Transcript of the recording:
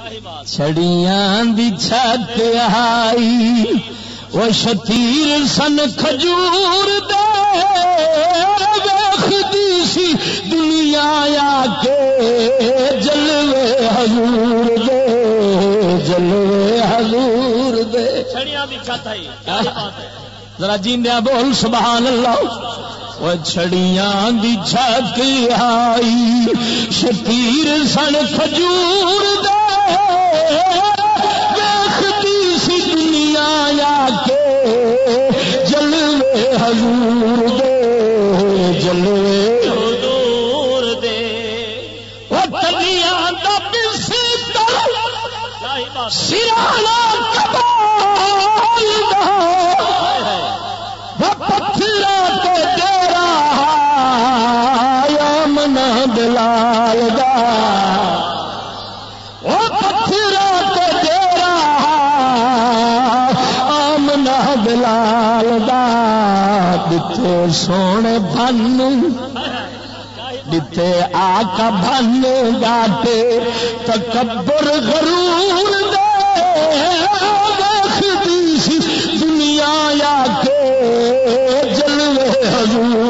چھڑیاں دی چھت آئی وہ شتیر سن کھجور دے ویکھدی سی دنیا آ کے جلوے حضور دے جلوے حضور دے چھڑیاں دی چھت آئی ذرا جیندیاں بول سبحان اللہ وہ چھڑیاں دی چھت آئی شتیر سن کھجور دے ویکھدی سی دنیا آ کے جلوے حضور دے جلوے حضور دے وہ تلیاں دا بستر سرانا کبال دا وہ پتھراں تے ڈیرا آمنا بلال دا وہ پتھراں تے ڈیرا آمنا بلال دا دتے سونے بن دتے آقا بن گاٹے تکبر غرور دے ویکھدی سی دنیا آ کے جلوے حضور